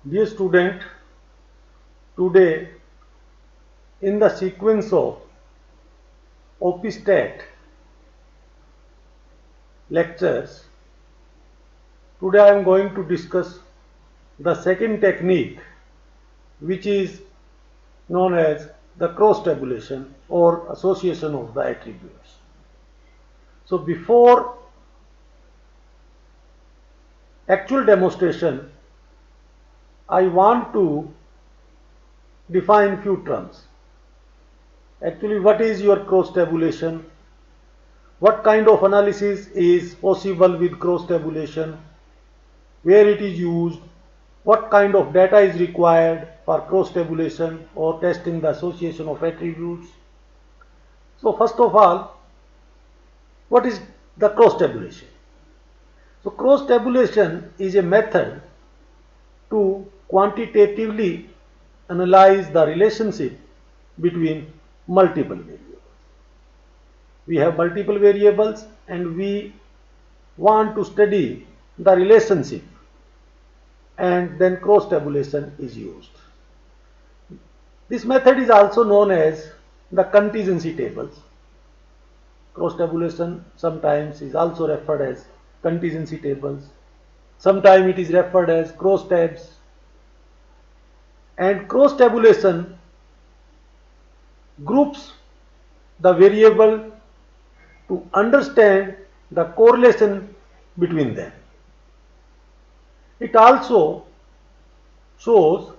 Dear student, today in the sequence of OPSTAT lectures, today I am going to discuss the second technique, which is known as the cross tabulation or association of the attributes. So before actual demonstration, I want to define few terms. Actually, what is your cross tabulation? What kind of analysis is possible with cross tabulation? Where it is used? What kind of data is required for cross tabulation or testing the association of attributes? So first of all, what is the cross tabulation? So cross tabulation is a method to quantitatively analyze the relationship between multiple variables. We have multiple variables and we want to study the relationship, and then cross tabulation is used. This method is also known as the contingency tables. Cross tabulation sometimes is also referred as contingency tables. Sometimes it is referred as cross tabs. And cross tabulation groups the variable to understand the correlation between them. It also shows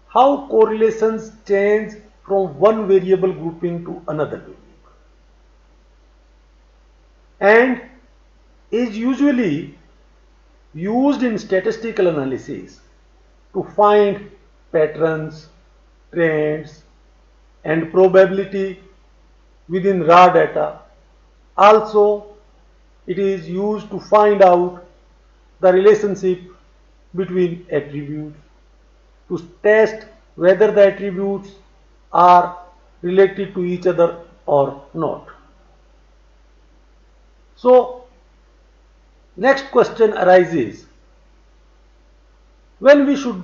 how correlations change from one variable grouping to another variable, and is usually used in statistical analysis to find patterns, trends, and probability within raw data. Also, it is used to find out the relationship between attributes, to test whether the attributes are related to each other or not. So, next question arises: when we should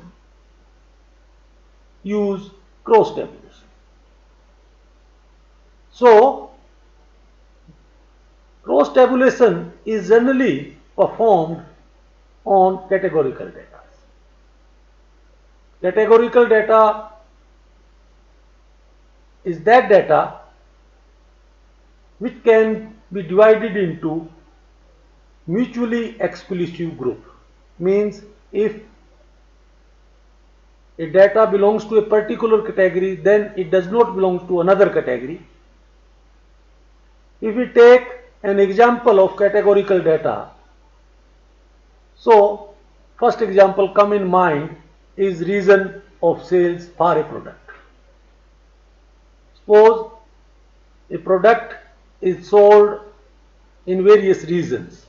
use cross tabulation? So, cross tabulation is generally performed on categorical data. Categorical data is that data which can be divided into mutually exclusive group. Means if a data belongs to a particular category, then it does not belong to another category. If we take an example of categorical data, so first example come in mind is reason of sales for a product. Suppose a product is sold in various regions.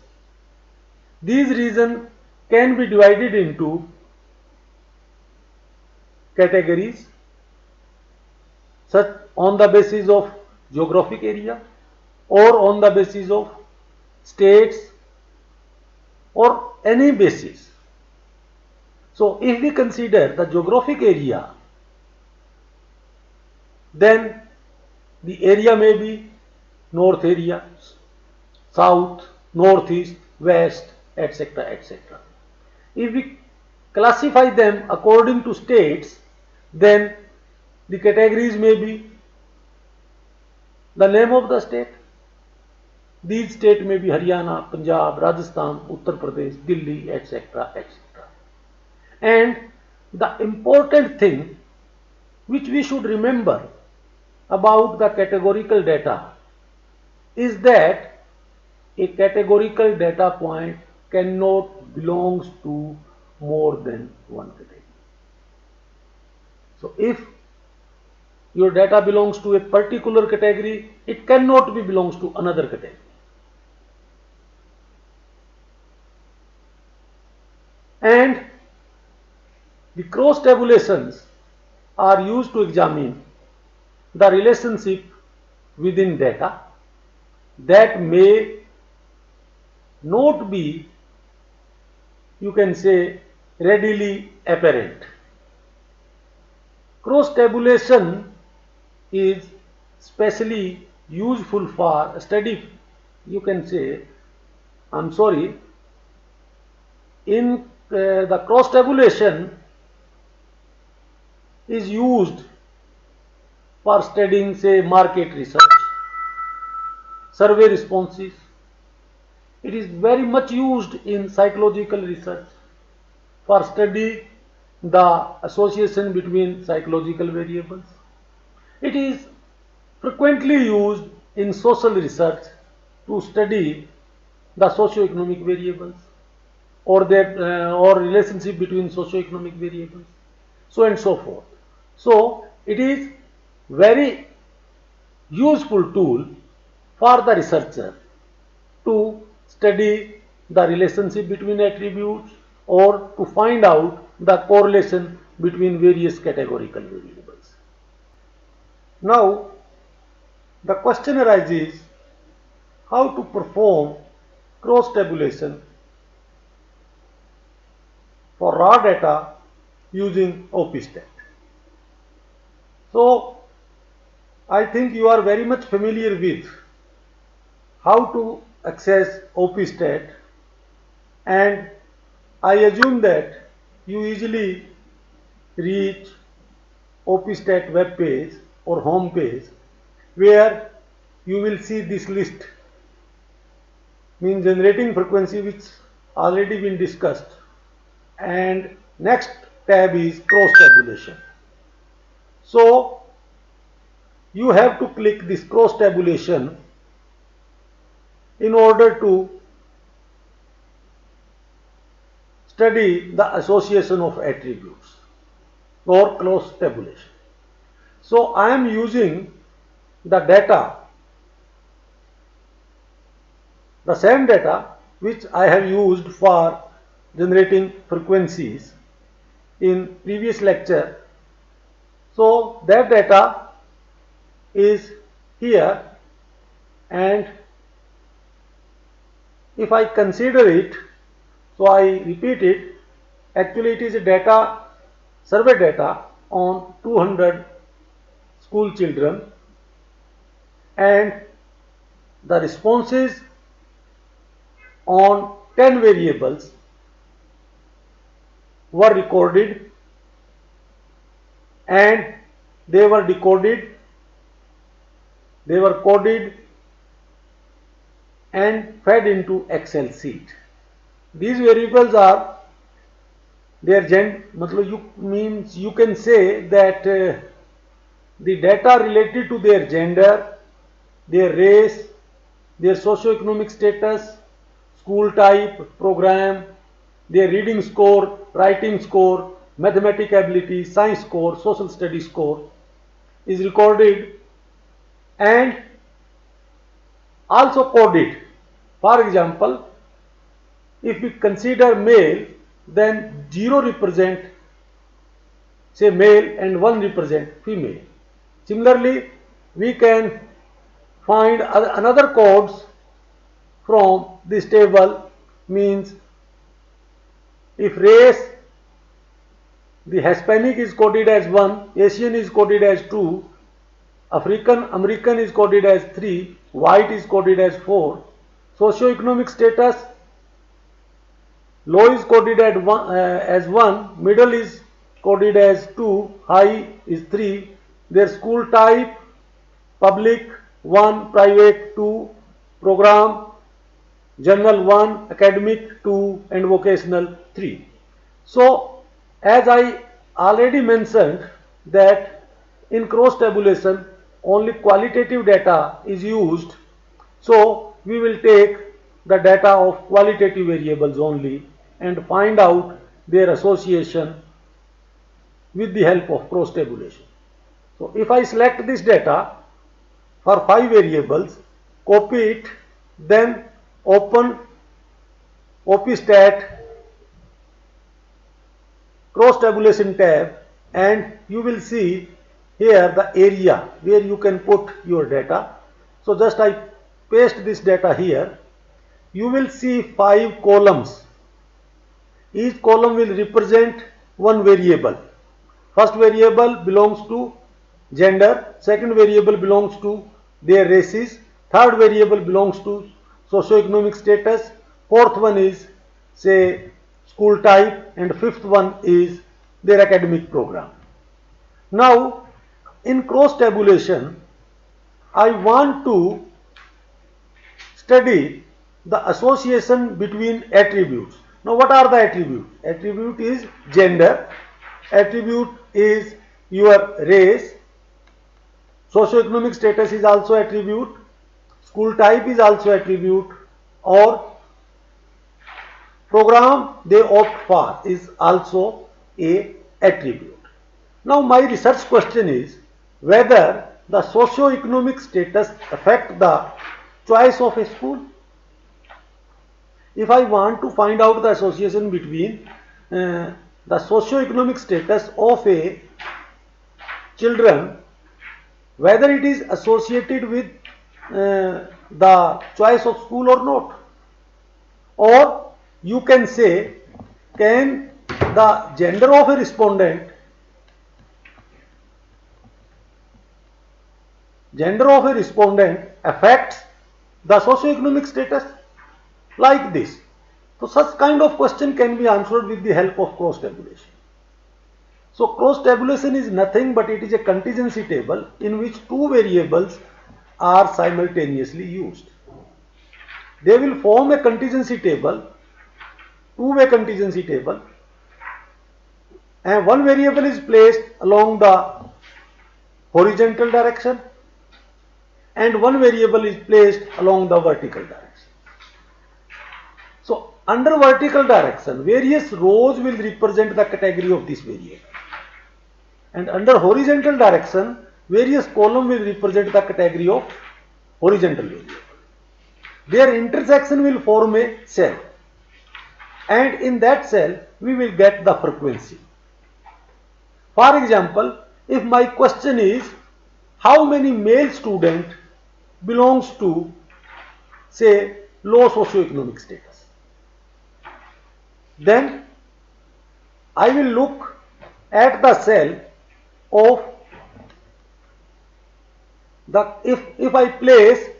These regions can be divided into categories such on the basis of geographic area or on the basis of states or any basis. So if we consider the geographic area, then the area may be north area, south, northeast, west, etc., etc. If we classify them according to states, then the categories may be the name of the state. These states may be Haryana, Punjab, Rajasthan, Uttar Pradesh, Delhi, etc., etc. And the important thing which we should remember about the categorical data is that a categorical data point cannot belong to more than one category. So if your data belongs to a particular category, it cannot be belongs to another category. And the cross tabulations are used to examine the relationship within data that may not be, you can say, readily apparent. Cross tabulation is specially useful for study. You can say, I'm sorry, in the cross tabulation is used for studying, say, market research, survey responses. It is very much used in psychological research for study the association between psychological variables. It is frequently used in social research to study the socio-economic variables or their or relationship between socio-economic variables, so and so forth. So it is very useful tool for the researcher to study the relationship between attributes or to find out the correlation between various categorical variables. Now the question arises how to perform cross tabulation for raw data using OPSTAT. So I think you are very much familiar with how to access OPSTAT, and I assume that you easily reach OPSTAT web page or home page where you will see this list, mean generating frequency, which already been discussed, and next tab is cross tabulation. So you have to click this cross tabulation in order to study the association of attributes or cross tabulation. So I am using the data, the same data which I have used for generating frequencies in previous lecture. So that data is here, and if I consider it, so I repeat it, actually it is a data, survey data on 200 school children, and the responses on 10 variables were recorded and they were decoded, they were coded and fed into Excel sheet. These variables are their gender, means you can say that the data related to their gender, their race, their socio-economic status, school type, program, their reading score, writing score, mathematics ability, science score, social studies score is recorded and also coded. For example, if we consider male, then 0 represent, say, male and 1 represent female. Similarly, we can find another codes from this table, means if race, the Hispanic is coded as 1, Asian is coded as 2, African American is coded as 3, white is coded as 4, socio-economic status, low is coded as 1, middle is coded as 2, high is 3, their school type, public 1, private 2, program, general 1, academic 2, and vocational 3. So as I already mentioned that in cross tabulation only qualitative data is used, so we will take the data of qualitative variables only and find out their association with the help of cross tabulation. So if I select this data for 5 variables, copy it, then open OPSTAT cross tabulation tab, and you will see here the area where you can put your data. So just I paste this data here. You will see 5 columns. Each column will represent one variable. First variable belongs to gender, second variable belongs to their races, third variable belongs to socio-economic status, fourth one is say school type, and fifth one is their academic program. Now in cross tabulation I want to study the association between attributes. Now what are the attributes? Attribute is gender, attribute is your race, socio-economic status is also attribute, school type is also attribute, or program they opt for is also a attribute. Now my research question is whether the socio-economic status affect the choice of a school. If I want to find out the association between the socio-economic status of a children, whether it is associated with the choice of school or not, or you can say, can the gender of a respondent affects the socio-economic status, like this. So such kind of question can be answered with the help of cross tabulation. So cross tabulation is nothing but it is a contingency table in which two variables are simultaneously used. They will form a contingency table, two-way contingency table, and one variable is placed along the horizontal direction and one variable is placed along the vertical direction. So under vertical direction, various rows will represent the category of this variable, and under horizontal direction, various columns will represent the category of horizontal variable. Their intersection will form a cell, and in that cell we will get the frequency. For example, if my question is how many male students belongs to say low socio-economic status, then I will look at the cell of the, if I place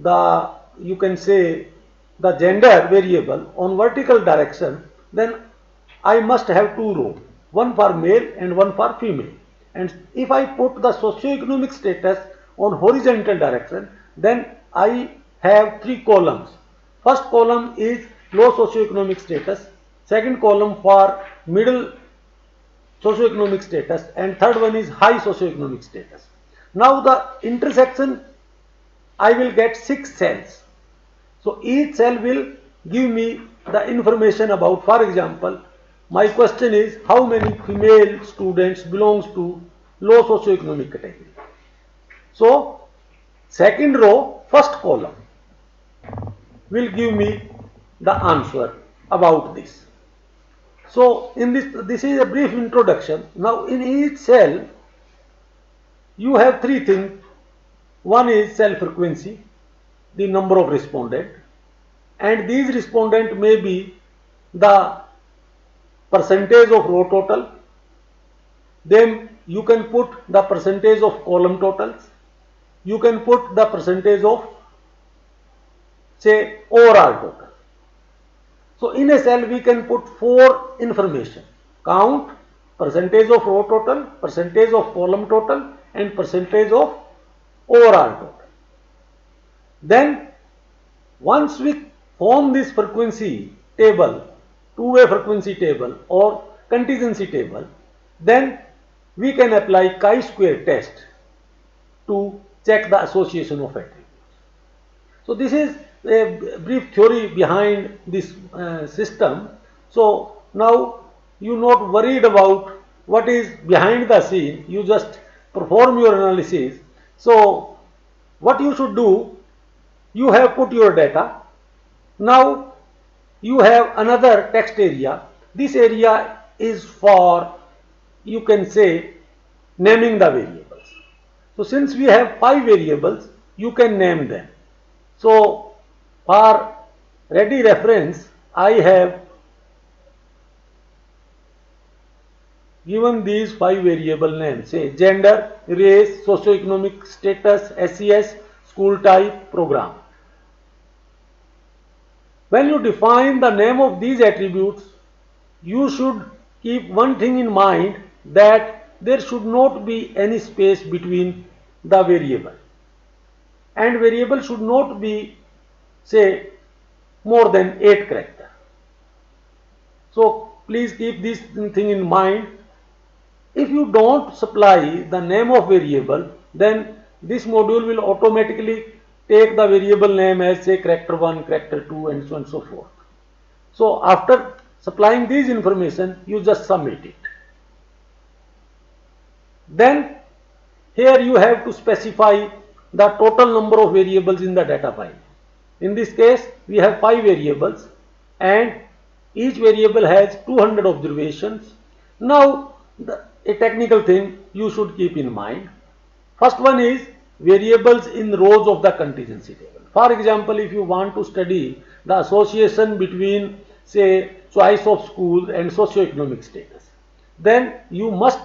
the, you can say, the gender variable on vertical direction, then I must have two rows, one for male and one for female. And if I put the socio-economic status on horizontal direction, then I have three columns. First column is low socio-economic status, second column for middle socio-economic status, and third one is high socio-economic status. Now the intersection, I will get 6 cells. So each cell will give me the information about, for example, my question is how many female students belongs to low socio-economic category. So second row, first column will give me the answer about this. So in this is a brief introduction. Now in each cell you have three things. One is cell frequency, the number of respondents, and these respondents may be the percentage of row total. Then you can put the percentage of column totals. You can put the percentage of say overall total. So in a cell we can put 4 information: count, percentage of row total, percentage of column total, and percentage of overall total. Then once we form this frequency table, two-way frequency table or contingency table, then we can apply chi-square test to check the association of attributes. So this is a brief theory behind this system. So now you not worried about what is behind the scene, you just perform your analysis. So what you should do, you have put your data. Now you have another text area. This area is for, you can say, naming the variables. So since we have 5 variables, you can name them. So for ready reference, I have given these 5 variable names, say gender, race, socioeconomic status, SES, school type, program. When you define the name of these attributes, you should keep one thing in mind, that there should not be any space between the variable, and variable should not be, say, more than 8 characters. So please keep this thing in mind. If you don't supply the name of variable, then this module will automatically take the variable name as, say, character 1, character 2, and so on and so forth. So after supplying these information, you just submit it. Then here you have to specify the total number of variables in the data file. In this case, we have 5 variables, and each variable has 200 observations. Now, a technical thing you should keep in mind. First one is variables in rows of the contingency table. For example, if you want to study the association between, say, choice of school and socioeconomic status, then you must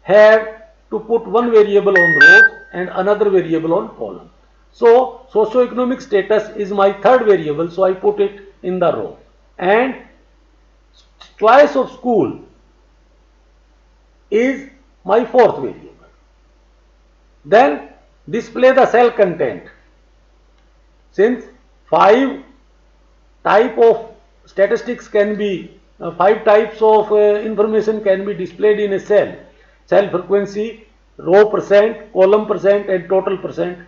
have to put one variable on rows and another variable on column. So socioeconomic status is my third variable, so I put it in the row, and choice of school is my fourth variable. Then display the cell content. Since 5 type of statistics can be, 5 types of information can be displayed in a cell: cell frequency, row percent, column percent, and total percent.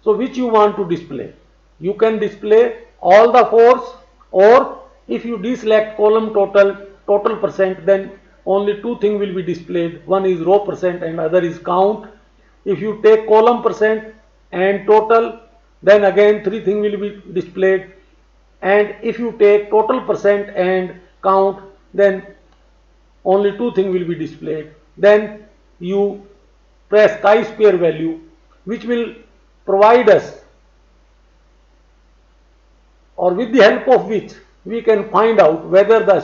So which you want to display? You can display all the 4s, or if you deselect column total percent, then only 2 things will be displayed. One is row percent and other is count. If you take column percent and total, then again 3 things will be displayed. And if you take total percent and count, then only 2 things will be displayed. Then you press chi-square value, which will provide us, or with the help of which we can find out whether the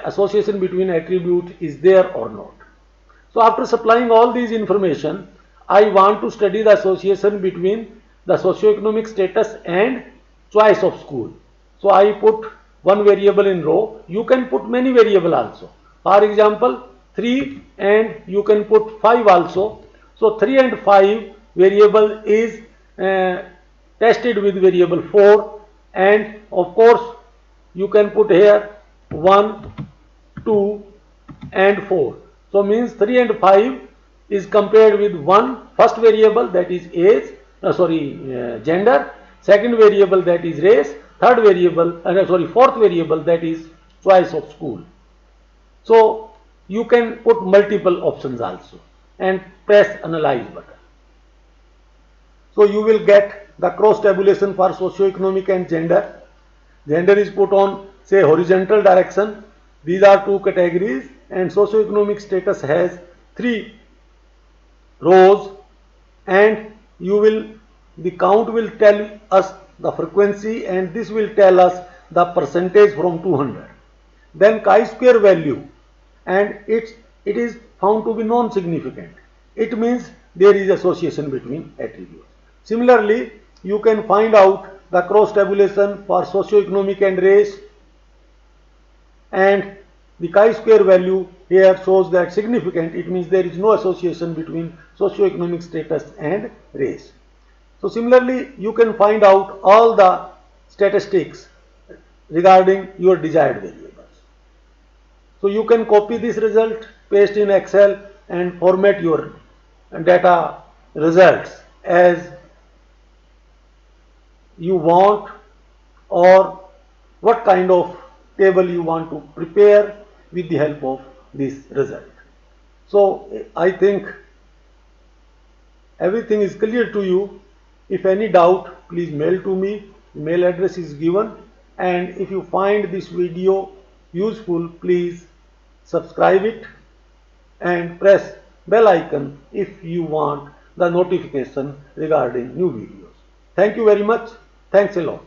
association between attribute is there or not. So after supplying all these information, I want to study the association between the socioeconomic status and choice of school. So I put one variable in row. You can put many variables also. For example, 3, and you can put 5 also. So 3 and 5 variable is tested with variable 4, and of course you can put here 1, 2 and 4. So means 3 and 5 is compared with first variable, that is age, gender, second variable, that is race, third variable, fourth variable, that is choice of school. So you can put multiple options also and press analyze button. So you will get the cross tabulation for socioeconomic and gender. Gender is put on, say, horizontal direction. These are 2 categories, and socioeconomic status has 3 rows, and the count will tell us the frequency, and this will tell us the percentage from 200. Then chi-square value, and it is found to be non-significant. It means there is association between attributes. Similarly, you can find out the cross tabulation for socioeconomic and race, and the chi-square value here shows that significant. It means there is no association between socioeconomic status and race. So similarly, you can find out all the statistics regarding your desired variables. So you can copy this result, paste in Excel, and format your data results as you want, or what kind of table you want to prepare with the help of this result. So I think everything is clear to you. If any doubt, please mail to me. Mail address is given. And if you find this video useful, please subscribe it and press bell icon if you want the notification regarding new videos. Thank you very much. Thanks a lot.